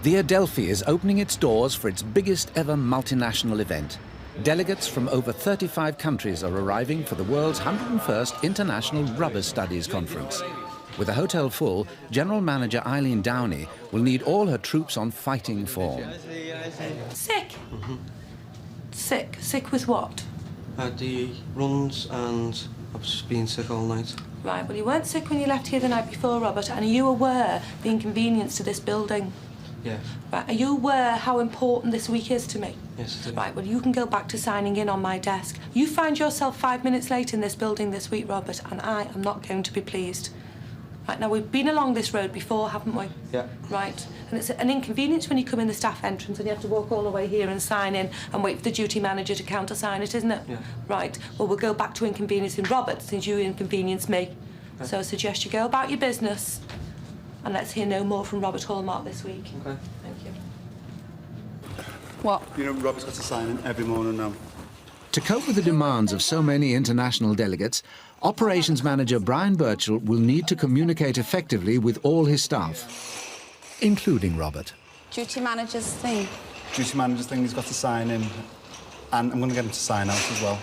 The Adelphi is opening its doors for its biggest ever multinational event. Delegates from over 35 countries are arriving for the world's 101st International Rubber Studies Conference. With the hotel full, General Manager Eileen Downey will need all her troops on fighting form. Sick? Sick? Sick with what? The runs, and I've just been sick all night. Right, well, you weren't sick when you left here the night before, Robert, and are you aware the inconvenience to this building? Yeah. Right, are you aware how important this week is to me? Yes, I do. Right, well, you can go back to signing in on my desk. You find yourself 5 minutes late in this building this week, Robert, and I am not going to be pleased. Right, now, we've been along this road before, haven't we? Yeah. Right, and it's an inconvenience when you come in the staff entrance and you have to walk all the way here and sign in and wait for the duty manager to countersign it, isn't it? Yeah. Right, well, we'll go back to inconveniencing Robert since you inconvenienced me. Okay. So I suggest you go about your business and let's hear no more from Robert Hallmark this week. Okay. Thank you. What? You know, Robert's got to sign in every morning now. To cope with the demands of so many international delegates, Operations Manager Brian Birchall will need to communicate effectively with all his staff, including Robert. Duty manager's thing. Duty manager's thing, he's got to sign in, and I'm going to get him to sign out as well.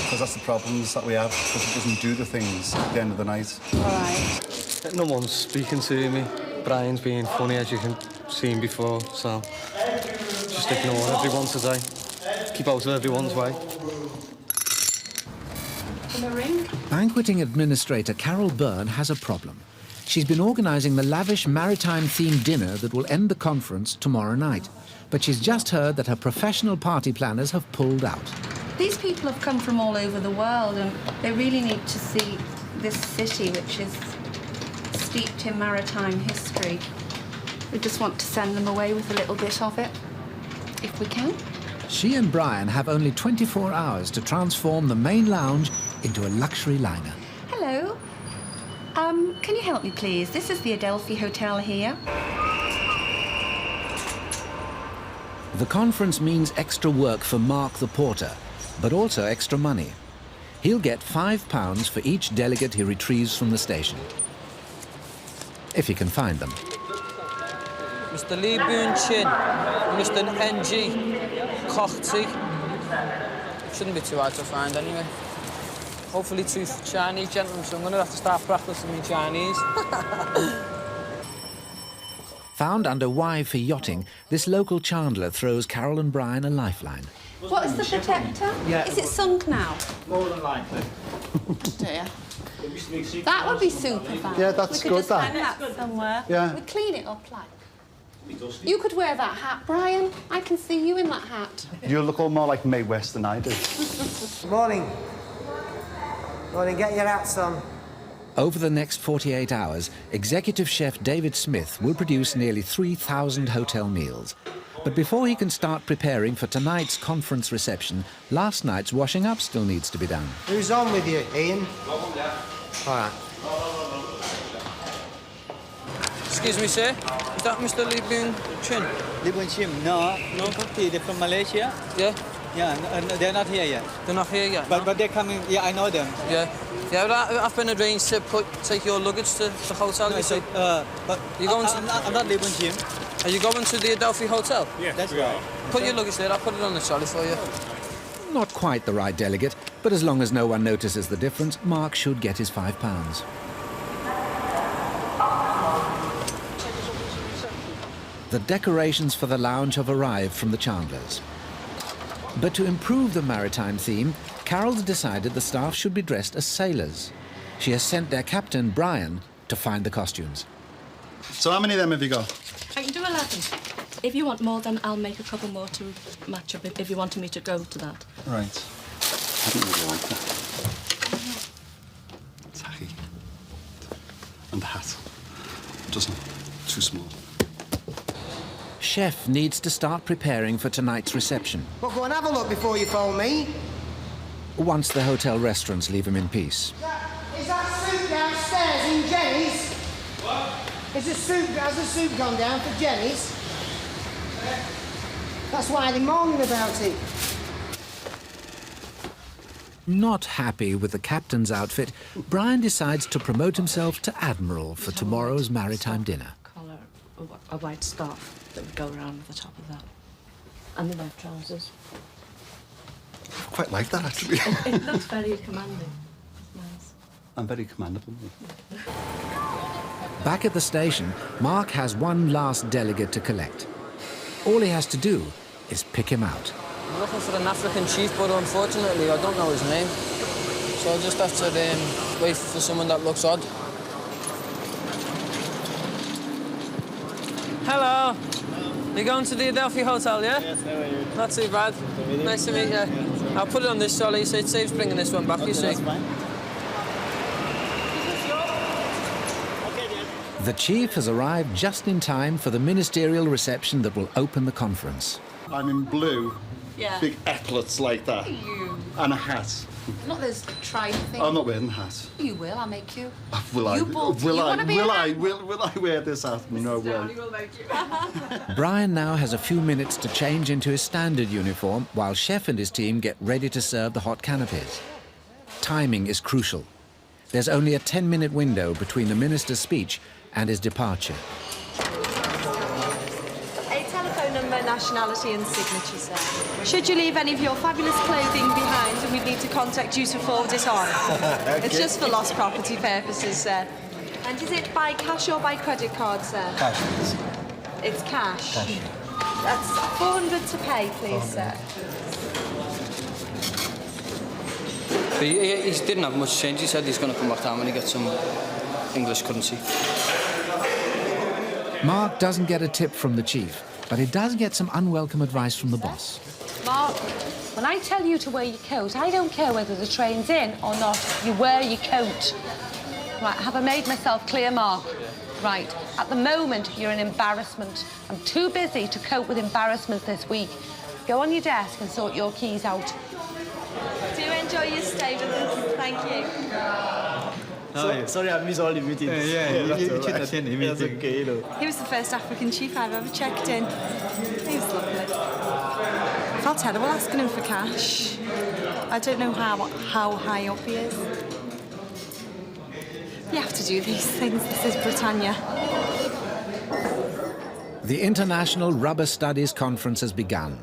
Because that's the problems that we have, because he doesn't do the things at the end of the night. All right. No one's speaking to me. Brian's being funny, as you can see him before, so just ignore everyone today. Keep out of everyone's way. Banqueting administrator Carol Byrne has a problem. She's been organising the lavish maritime-themed dinner that will end the conference tomorrow night. But she's just heard that her professional party planners have pulled out. These people have come from all over the world and they really need to see this city, which is steeped in maritime history. We just want to send them away with a little bit of it, if we can. She and Brian have only 24 hours to transform the main lounge into a luxury liner. Hello. Can you help me, please? This is the Adelphi Hotel here. The conference means extra work for Mark the porter, but also extra money. He'll get £5 for each delegate he retrieves from the station. If he can find them. Mr. Lee Boon Chin, Mr. NG, Kochti. Shouldn't be too hard to find anyway. Hopefully 2 Chinese gentlemen, so I'm going to have to start practicing my Chinese. Found under Y for yachting, this local chandler throws Carol and Brian a lifeline. What is the protector? Yeah. Is it sunk now? More than likely. Dear. That would be super fun. Yeah, that's we good, could just that. hang that somewhere. Yeah. We clean it up like. You could wear that hat, Brian. I can see you in that hat. You look all more like Mae West than I do. Morning. Morning, get your hats on. Over the next 48 hours, executive chef David Smith will produce nearly 3,000 hotel meals. But before he can start preparing for tonight's conference reception, last night's washing up still needs to be done. Who's on with you, Ian? All right. Excuse me, sir. Is that Mr. Lee Boon Chin? Lee Boon Chin? No. They're from Malaysia. Yeah? Yeah, and they're not here yet. They're not here yet? But they're coming. Yeah, I know them. Yeah. Yeah, I've been arranged to take your luggage to the hotel, you see. But You're going I'm not Lee Boon Chin. Are you going to the Adelphi Hotel? Yeah, that's right. Put your luggage there, I'll put it on the trolley for you. Not quite the right delegate, but as long as no one notices the difference, Mark should get his £5. The decorations for the lounge have arrived from the Chandlers. But to improve the maritime theme, Carol's decided the staff should be dressed as sailors. She has sent their captain, Brian, to find the costumes. So how many of them have you got? I can do 11. If you want more, then I'll make a couple more to match up if you wanted me to go to that. Right. I don't really like that. It's tacky. And the hat. Doesn't. Too small. Chef needs to start preparing for tonight's reception. Well, go and have a look before you phone me. Once the hotel restaurants leave him in peace. Is that soup downstairs in Jenny's? What? Has the soup gone down for Jenny's? That's why they're moaning about it. Not happy with the captain's outfit, Brian decides to promote himself to Admiral for tomorrow's maritime dinner. Collar, a white scarf. that would go around the top of that. And the red trousers. I quite like that, actually. It looks very commanding. Nice. I'm very commendable. Back at the station, Mark has one last delegate to collect. All he has to do is pick him out. I'm looking for an African chief, but unfortunately, I don't know his name. So I'll just have to wait for someone that looks odd. Hello. You going to the Adelphi Hotel, yeah? Yes, how are you? Not too bad. Nice to meet you. I'll put it on this trolley, so it saves bringing this one back, you see. That's fine. The chief has arrived just in time for the ministerial reception that will open the conference. I'm in blue, Yeah. big epaulets like that, and a hat. Not those trying things. I'm not wearing the hat. You will, I'll make you. Will I? You bought- Will you I? wanna be Will a I? man? Will I wear this hat? No way. Brian now has a few minutes to change into his standard uniform while Chef and his team get ready to serve the hot canapes. Timing is crucial. There's only a 10-minute window between the minister's speech and his departure. A telephone number, nationality and signature, sir. Should you leave any of your fabulous clothing behind and we need to contact you to forward it on. It's just for lost property purposes, sir. And is it by cash or by credit card, sir? Cash, please. It's cash. Cash. That's 400 to pay, please, sir. But he didn't have much change. He said he's going to come back down when he gets some English currency. Mark doesn't get a tip from the chief, but he does get some unwelcome advice from the boss. Mark, when I tell you to wear your coat, I don't care whether the train's in or not. You wear your coat. Right, have I made myself clear, Mark? Right, at the moment, you're an embarrassment. I'm too busy to cope with embarrassment this week. Go on your desk and sort your keys out. Do enjoy your stay with us. Thank you. Sorry, I missed all the meetings. You should attend the meeting. That's okay, though. He was the first African chief I've ever checked in. He was lovely. I felt terrible asking him for cash. I don't know how high up he is. You have to do these things. This is Britannia. The International Rubber Studies Conference has begun.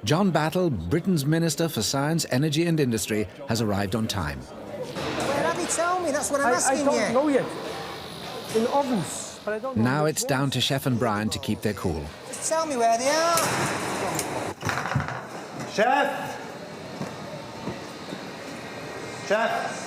John Battle, Britain's Minister for Science, Energy and Industry, has arrived on time. Well, have you told me? That's what I'm asking you. I don't know yet. In ovens, but I don't know. Now it's down to Chef and Brian to keep their cool. Just tell me where they are. Chef! Chef!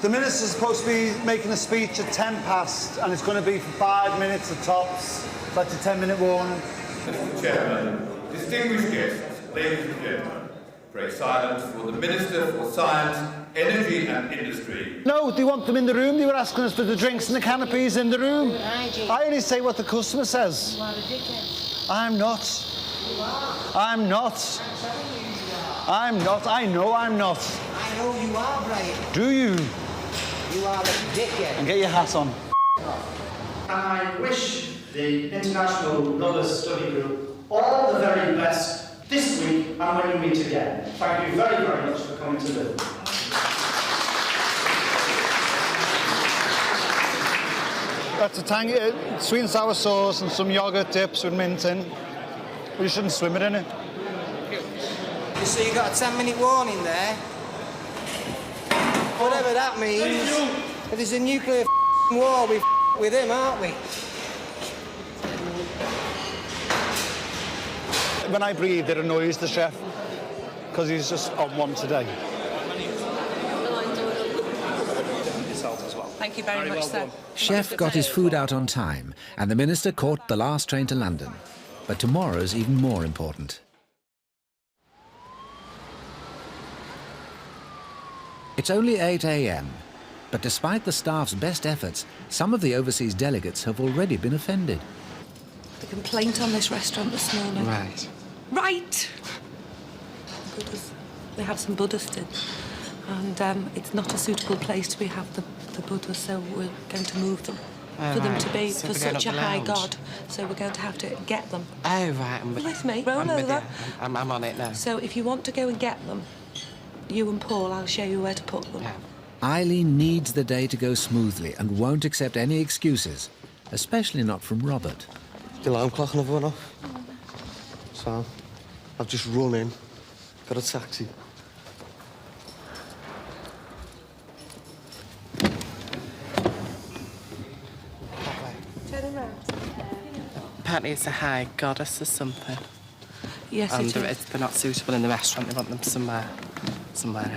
The minister's supposed to be making a speech at 10 past, and it's going to be for 5 minutes at tops. That's a 10-minute warning. Mr. Chairman, distinguished guests, ladies and gentlemen, pray silence for the Minister for Science, Energy and Industry. No, they want them in the room. They were asking us for the drinks and the canopies in the room. I only say what the customer says. You are a dickhead. I'm not. I'm not. I'm not. I know I'm not. I know you are, Brian. Do you? You are a dickhead. And get your hat on. I wish the International Rubber Study Group all the very best this week and when we meet again. Thank you very, very much for coming to Liverpool. That's a tangy, sweet and sour sauce and some yogurt dips with mint in. But you shouldn't swim it in it. You see, you got a 10-minute warning there. Whatever that means. If there's a nuclear war, we with him, aren't we? When I breathe, it annoys the chef because he's just on one today. Thank you very much, sir. Chef got his food out on time, and the minister caught the last train to London. But tomorrow's even more important. It's only 8 a.m., but despite the staff's best efforts, some of the overseas delegates have already been offended. The complaint on this restaurant this morning. Right. Right! Buddhas. They have some Buddhists in. And it's not a suitable place to have the Buddhas, so we're going to move them. For them to be for such a high god. So we're going to have to get them. Oh, right. You with me? Roll over. I'm on it now. So if you want to go and get them, you and Paul, I'll show you where to put them. Eileen needs the day to go smoothly and won't accept any excuses. especially not from Robert. The alarm clock and everyone off. So, I've just run in, got a taxi. Turn around. Apparently it's a high goddess or something. Yes, and it is. they're not suitable in the restaurant. They want them somewhere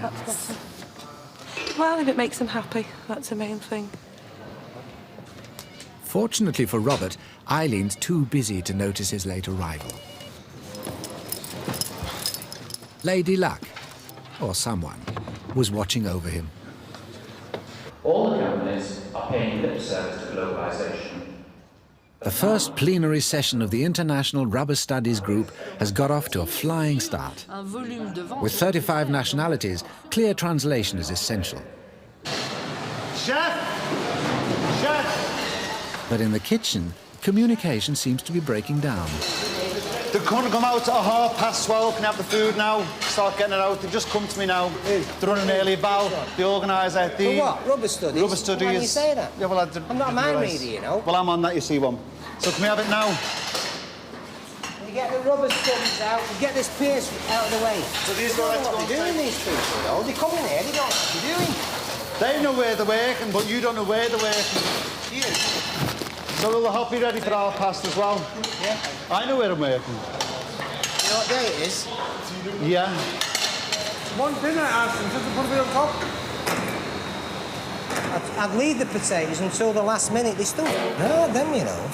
else. Well, if it makes them happy, that's the main thing. Fortunately for Robert, Eileen's too busy to notice his late arrival. Lady Luck, or someone, was watching over him. All the companies are paying lip service to globalisation. The first plenary session of the International Rubber Studies Group has got off to a flying start. With 35 nationalities, clear translation is essential. Chef! Chef! But in the kitchen, communication seems to be breaking down. They're going to come out at 12:30. Can I have the food now? Start getting it out. They've just come to me now. They're running early. Val, the organiser. For what? Rubber studies? Rubber studies. Why do you say that? Yeah, well, I'm not a mind reader, you know. Well, I'm on that, you see, one. So can we have it now? You get the rubber studies out, you get this paste out of the way. So these don't guys know what they're doing, these people, you know. They come in here, they don't know what they're doing. They know where they're working, but you don't know where they're working. You? So will the hot be ready for 12:30 as well? Yeah. I know where I'm working. You know what day it is? Yeah. One dinner, Alison, just to put it on top. I'd leave the potatoes until the last minute. They still hurt them, you know.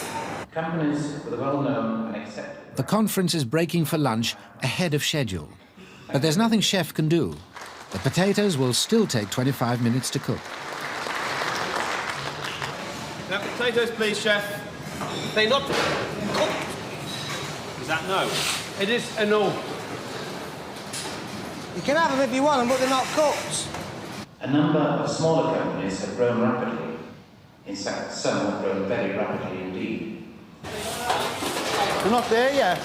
Companies with a well-known and accepted... The conference is breaking for lunch ahead of schedule. But there's nothing Chef can do. The potatoes will still take 25 minutes to cook. Now, potatoes, please, Chef. They're not cooked. Is that no? It is a no. You can have them if you want them, but they're not cooked. A number of smaller companies have grown rapidly. In fact, some have grown very rapidly indeed. They're not there yet.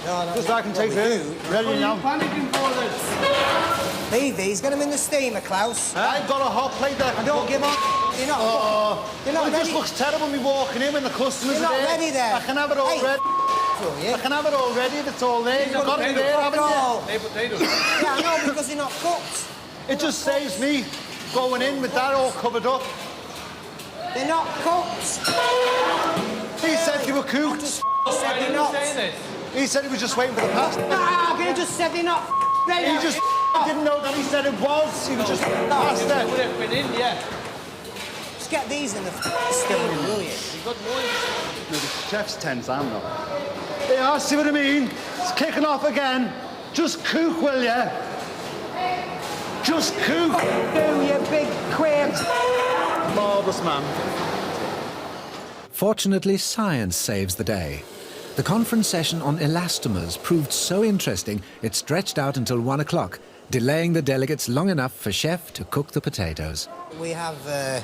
No, just I can take food. Ready now. Panicking for this. Leave these, get them in the steamer, Klaus. I've got a hot plate that I can Don't give up. You're not. You're not it ready. just looks terrible me walking in when the customers You're are not there. ready there. I can have it all ready. I can have it all ready if it's all there. You've got it there, haven't you? Hey, potatoes. Yeah, I know, because they're not cooked. It just saves me going in with that all covered up. They're not cooked. He said they were cooked. Said they're not. He said he was just waiting for the pasta. Ah, you just said they're not ready. He just didn't know that he said it was. He was just pasta. It would have been in, yeah. Just get these in the steamer, will you? Good morning. No, the chef's tense, I'm not. Yeah, see what I mean? It's kicking off again. Just cook, will you? Just cook. Do you big quid. Marvellous, man. Fortunately, science saves the day. The conference session on elastomers proved so interesting it stretched out until 1 o'clock, delaying the delegates long enough for Chef to cook the potatoes. We have a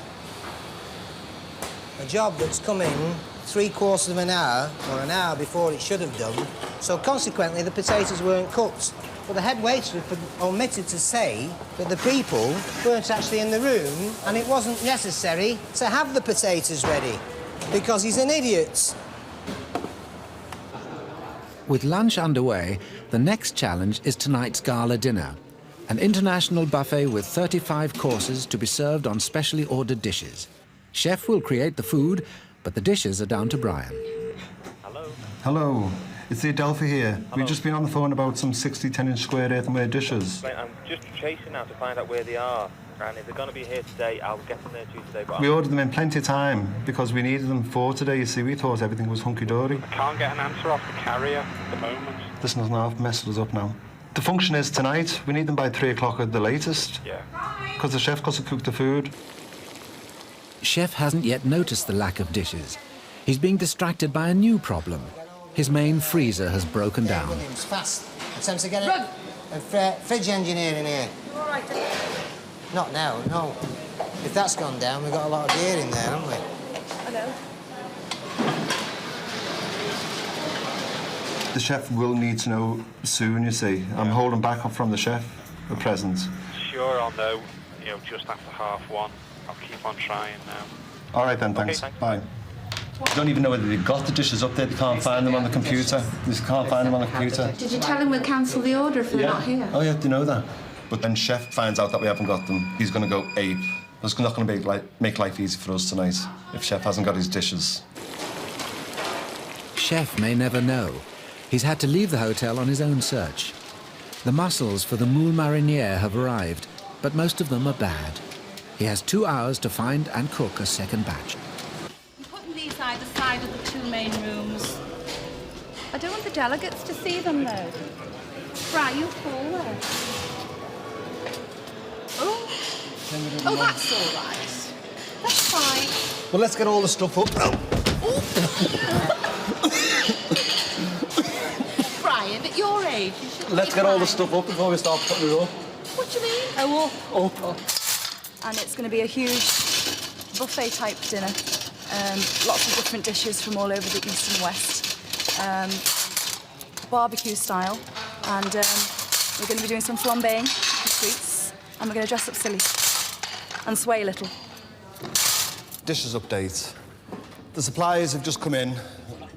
job that's come in 3/4 of an hour, or an hour before it should have done, so consequently the potatoes weren't cooked. But the head waiter omitted to say that the people weren't actually in the room and it wasn't necessary to have the potatoes ready, because he's an idiot. With lunch underway, the next challenge is tonight's gala dinner, an international buffet with 35 courses to be served on specially ordered dishes. Chef will create the food, but the dishes are down to Brian. Hello, it's the Adelphi here. We've just been on the phone about some 60 10-inch square earthenware dishes. I'm just chasing now to find out where they are. And if they're going to be here today, I'll get them there to you today. But We ordered them in plenty of time because we needed them for today. You see, we thought everything was hunky-dory. I can't get an answer off the carrier at the moment. Listen, I've messed us up now. The function is tonight. We need them by 3 o'clock at the latest. Yeah. Because the chef got to cook the food. Chef hasn't yet noticed the lack of dishes. He's being distracted by a new problem. His main freezer has broken down. Williams, fast. Attempt to get a fridge engineer in here. Not now, no. If that's gone down, we've got a lot of gear in there, haven't we? I know. The chef will need to know soon, you see. I'm holding back from the chef at present. Sure, I'll know, just after 1:30. I'll keep on trying now. All right then, thanks. Okay, thanks. Bye. They don't even know whether they've got the dishes up there. They can't find them on the computer. They just can't find them on the computer. Did you tell him we'll cancel the order if they're not here? Oh, yeah, they know that. But then Chef finds out that we haven't got them. He's going to go ape. It's not going to make life easy for us tonight if Chef hasn't got his dishes. Chef may never know. He's had to leave the hotel on his own search. The mussels for the moule marinière have arrived, but most of them are bad. He has 2 hours to find and cook a second batch. I'm putting these either side of the 2 main rooms. I don't want the delegates to see them, though. Right, you forward. Oh, that's all right. That's fine. Well, let's get all the stuff up now. Brian, at your age, you should Let's get all the stuff up before we start putting it up. What do you mean? Oh, up. And it's going to be a huge buffet-type dinner. Lots of different dishes from all over the east and west. Barbecue style. And we're going to be doing some flambeing, some sweets. And we're going to dress up silly and sway a little. Dishes update. The suppliers have just come in.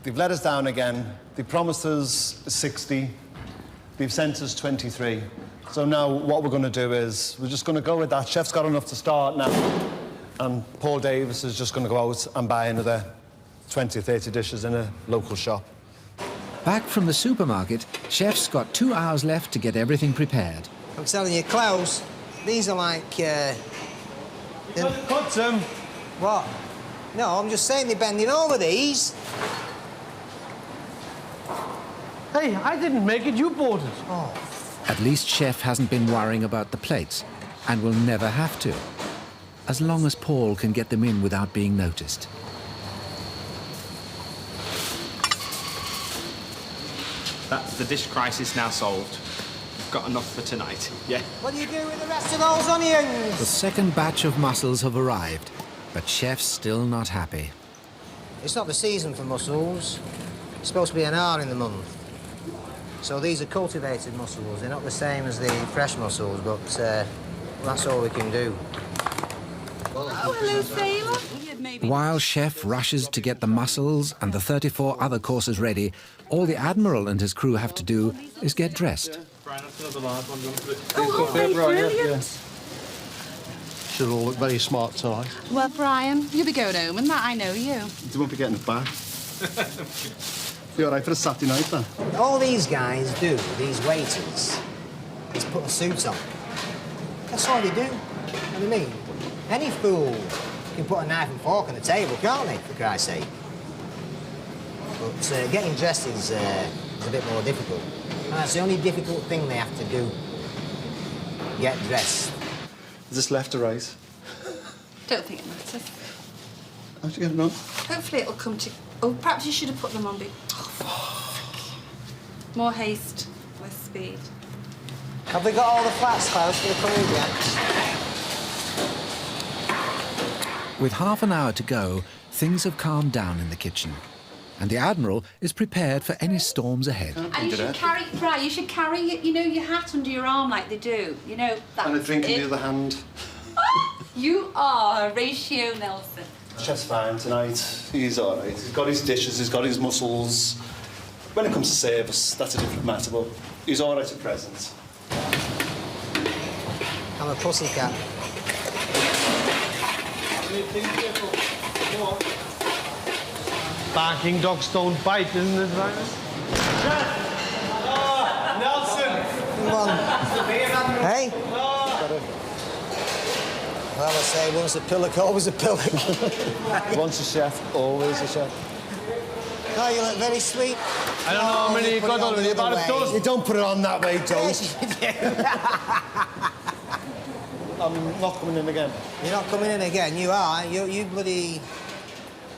They've let us down again. They promised us 60. They've sent us 23. So now what we're going to do is we're just going to go with that. Chef's got enough to start now. And Paul Davis is just going to go out and buy another 20 or 30 dishes in a local shop. Back from the supermarket, Chef's got 2 hours left to get everything prepared. I'm telling you, Klaus, these are like... Cut them. What? No, I'm just saying they're bending over these. Hey, I didn't make it, you bought it. Oh. At least Chef hasn't been worrying about the plates, and will never have to, as long as Paul can get them in without being noticed. That's the dish crisis now solved. Got enough for tonight, yeah? What do you do with the rest of those onions? The second batch of mussels have arrived, but Chef's still not happy. It's not the season for mussels. It's supposed to be an hour in the month. So these are cultivated mussels. They're not the same as the fresh mussels, but that's all we can do. Oh, hello, sailor. While Chef rushes to get the mussels and the 34 other courses ready, all the Admiral and his crew have to do is get dressed. Oh, okay, brilliant. Should all look very smart tonight. Well, Brian, you'll be going home and that, I know you. You won't be getting it back. Be all right for a Saturday night, then? All these guys do, these waiters, is put a suit on. That's all they do. You know what I mean? Any fool can put a knife and fork on the table, can't they, for Christ's sake? But getting dressed is a bit more difficult. And that's the only difficult thing they have to do. Get dressed. Is this left or right? Don't think it matters. How'd you get it on? Hopefully it'll come to... Oh, perhaps you should have put them on... More haste, less speed. Have we got all the flats, Klaus, for the Peruvians? With half an hour to go, things have calmed down in the kitchen, and the Admiral is prepared for any storms ahead. And you should carry, right, you should carry, you know, your hat under your arm like they do. You know, that. And a drink in the other hand. You are Horatio Nelson. Chef's fine tonight. He's all right. He's got his dishes, he's got his mussels. When it comes to service, that's a different matter, but he's all right at present. I'm a pussycat. Barking dogs don't bite, isn't it, Ryan? Nelson! Come on. Hey? Well, I say, once a pillock, always a pillock. Once a chef, always a chef. Oh, you look very sweet. I don't know how many you got already, about a dozen. You don't put it on that way, Toast. I'm not coming in again. You're not coming in again, you are. You bloody...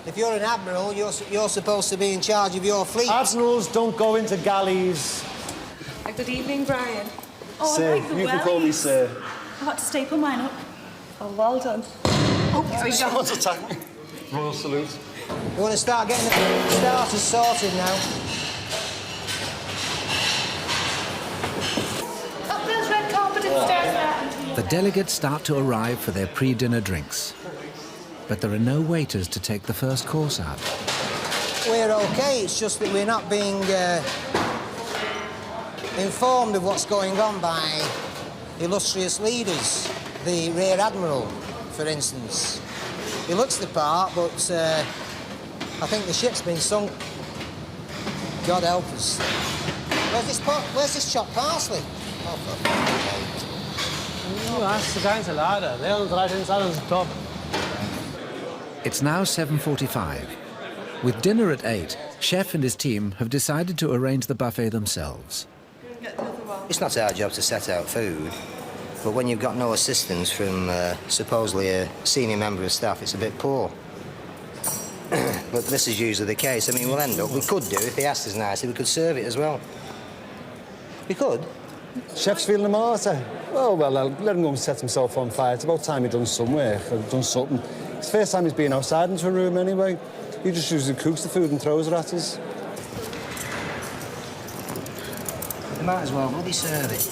If you're an admiral, you're supposed to be in charge of your fleet. Admirals don't go into galleys. Good evening, Brian. Oh, Sir, I like the you can call me sir. I had to staple mine up. Oh, well done. Oh, there we go. Someone's attacking me. Royal salute. You want to start getting the starters sorted now? Up those red carpet upstairs there. The delegates start to arrive for their pre-dinner drinks. but there are no waiters to take the first course out. We're okay, it's just that we're not being informed of what's going on by illustrious leaders. The Rear Admiral, for instance. He looks the part, but I think the ship's been sunk. God help us. Where's this chopped parsley? Oh, for fuck's sake. Oh, that's the kind of ladder. They're right inside on the top. It's now 7:45. With dinner at 8, Chef and his team have decided to arrange the buffet themselves. It's not our job to set out food, but when you've got no assistance from supposedly a senior member of staff, it's a bit poor. But this is usually the case. I mean, we'll end up, we could do, if he asked us nicely, we could serve it as well. We could. Chef's feeling a martyr. Oh, well, I'll let him go and set himself on fire. It's about time he'd done some work or done something. It's the first time he's been outside into a room anyway. He just usually cooks the food and throws it at us. You might as well bloody serve it.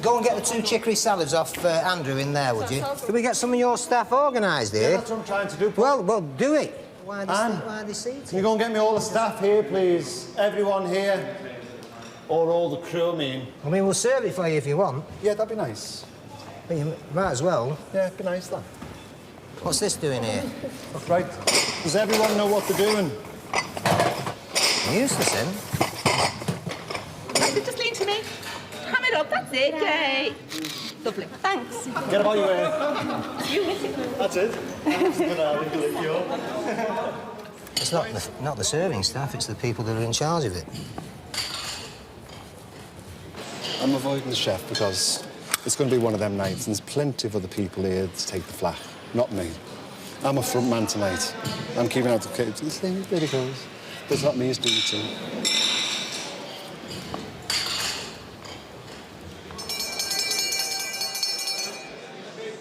Go and get the 2 chicory salads off Andrew in there, would you? Could we get some of your staff organised here? Yeah, that's what I'm trying to do. Well, do it. Why Anne, are they seated? can you go and get me all the staff here, please? Everyone here. Or all the crew, I mean. I mean, we'll serve it for you if you want. Yeah, that'd be nice. But you might as well. Yeah, it'd be nice, that. What's this doing here? Right. Does everyone know what they're doing? Useless, then. Just lean to me. Ham it up, that's it. Okay. Lovely. Thanks. Get about your way. You miss it. That's it. It's not the serving staff, it's the people that are in charge of it. I'm avoiding the chef because it's going to be one of them nights and there's plenty of other people here to take the flak, not me. I'm a front man tonight. I'm keeping out the kitchen. There he goes. But it's not me, it's doing it too.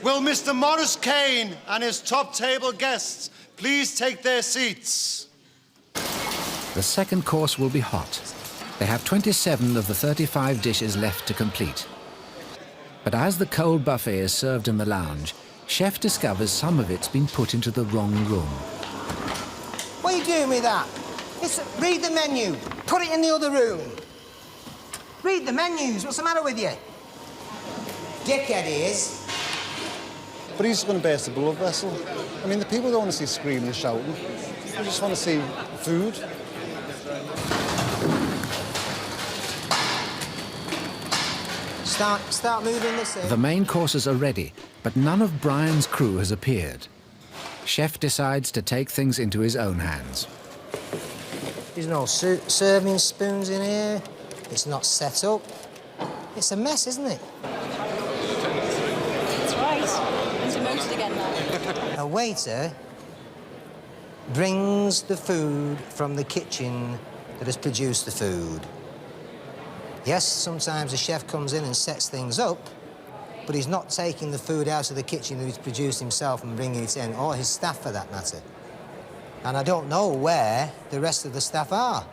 Will Mr. Morris Kane and his top table guests please take their seats? The second course will be hot. They have 27 of the 35 dishes left to complete. But as the cold buffet is served in the lounge, Chef discovers some of it's been put into the wrong room. What are you doing with that? Read the menu. Put it in the other room. Read the menus. What's the matter with you? Dickhead he is. But he's going to burst a blood vessel. I mean, the people don't want to see screaming and shouting. They just want to see food. Start moving this in. The main courses are ready, but none of Brian's crew has appeared. Chef decides to take things into his own hands. There's no serving spoons in here. It's not set up. It's a mess, isn't it? That's right. I'm demoted again now. A waiter brings the food from the kitchen that has produced the food. Yes, sometimes the chef comes in and sets things up, but he's not taking the food out of the kitchen that he's produced himself and bringing it in, or his staff for that matter. And I don't know where the rest of the staff are.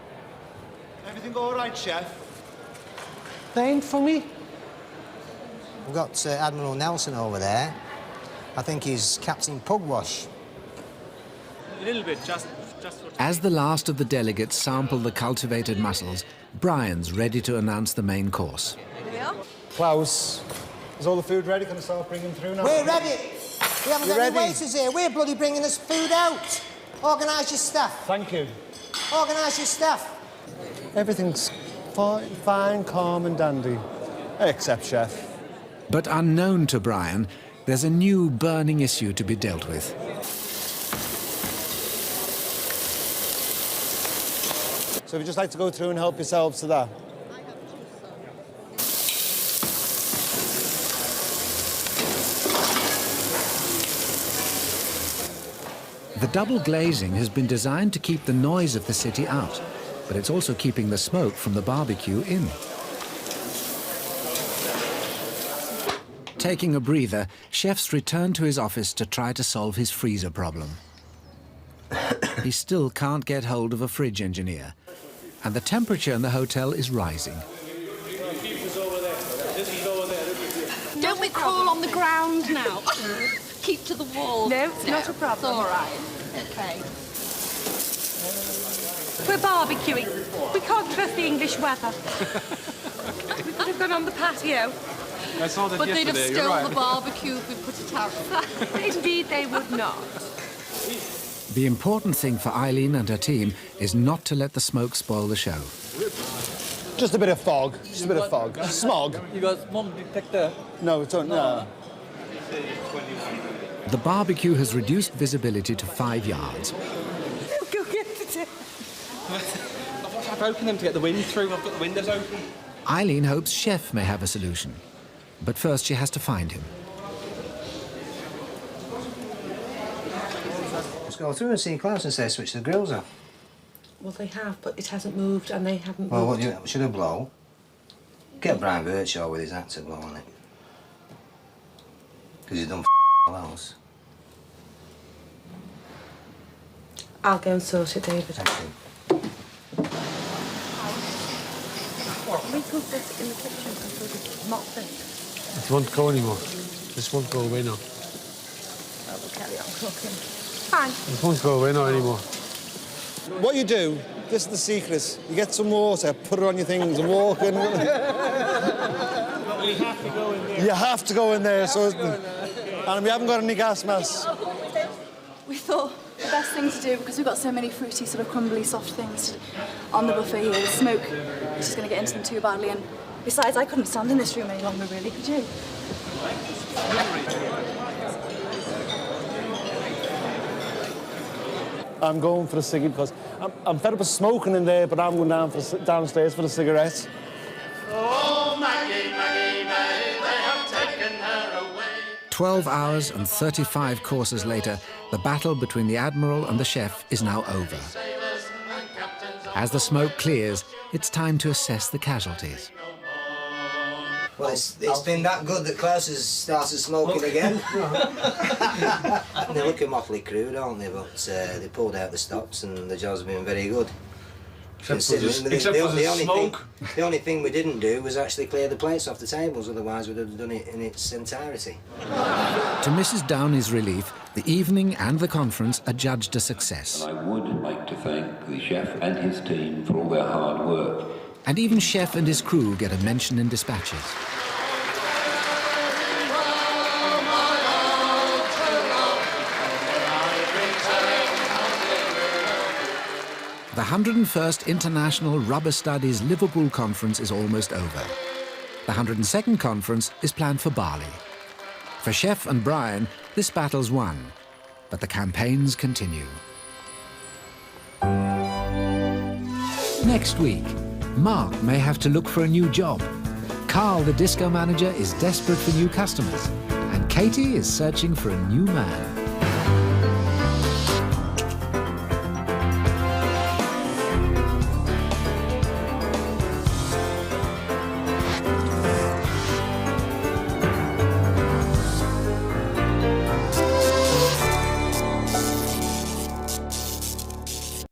Everything all right, chef? They ain't for me. We've got Admiral Nelson over there. I think he's Captain Pugwash. A little bit, just As the last of the delegates sample the cultivated mussels, Brian's ready to announce the main course. Here we are. Klaus, is all the food ready? Can I start bringing through now? We're ready. We haven't You got any ready? waiters here. We're bloody bringing us food out. Organise your staff. Thank you. Organise your staff. Everything's fine, calm and dandy. Except chef. But unknown to Brian, there's a new burning issue to be dealt with. So if you'd just like to go through and help yourselves to that. The double glazing has been designed to keep the noise of the city out, but it's also keeping the smoke from the barbecue in. Taking a breather, Chef's returned to his office to try to solve his freezer problem. He still can't get hold of a fridge engineer, and the temperature in the hotel is rising. Don't we crawl on the ground now? keep to the wall. No, it's not a problem. It's all right. Okay. We're barbecuing. We can't trust the English weather. We could have gone on the patio. I saw that But they'd have yesterday, you're stolen right. the barbecue if we put it outside. Indeed, they would not. The important thing for Eileen and her team is not to let the smoke spoil the show. Just a bit of fog. Just a bit of fog. Smog. You got smoke detector? No, it's on. No. The barbecue has reduced visibility to 5 yards. Go get the I've opened them to get the wind through. I've got the windows open. Eileen hopes Chef may have a solution. But first she has to find him. Let's go through and see Klaus and say switch the grills off. Well, they have, but it hasn't moved, and they haven't Well, what moved. do you, should I blow? Get Brian Birdshaw with his hat to blow on it. Because he's done all else. I'll go and sort it, David. Thank you. We could put it in the kitchen and sort of mop it. It won't go anymore. This won't go away now. Well, we'll carry on cooking. Fine. It won't go away now anymore. What you do, this is the secret. You get some water, put it on your things and walk in. But we have to go in there. You have to go in there, so... And we haven't got any gas masks. We thought the best thing to do, because we've got so many fruity, sort of crumbly, soft things on the buffet here, the smoke is just going to get into them too badly. And besides, I couldn't stand in this room any longer, really, could you? I'm going for a ciggy because I'm fed up of smoking in there, but I'm going downstairs for the cigarette. Oh, Maggie, Maggie, Maggie, they have taken her away. 12 hours and 35 courses later, the battle between the Admiral and the Chef is now over. As the smoke clears, it's time to assess the casualties. Well, it's been that good that Klaus has started smoking again. They look a motley crew, don't they? But they pulled out the stops and the job's been very good. The only thing we didn't do was actually clear the plates off the tables, otherwise we'd have done it in its entirety. To Mrs. Downey's relief, the evening and the conference are judged a success. I would like to thank the chef and his team for all their hard work. And even Chef and his crew get a mention in dispatches. The 101st International Rubber Studies Liverpool Conference is almost over. The 102nd conference is planned for Bali. For Chef and Brian, this battle's won, but the campaigns continue. Next week, Mark may have to look for a new job. Carl, the disco manager, is desperate for new customers. And Katie is searching for a new man.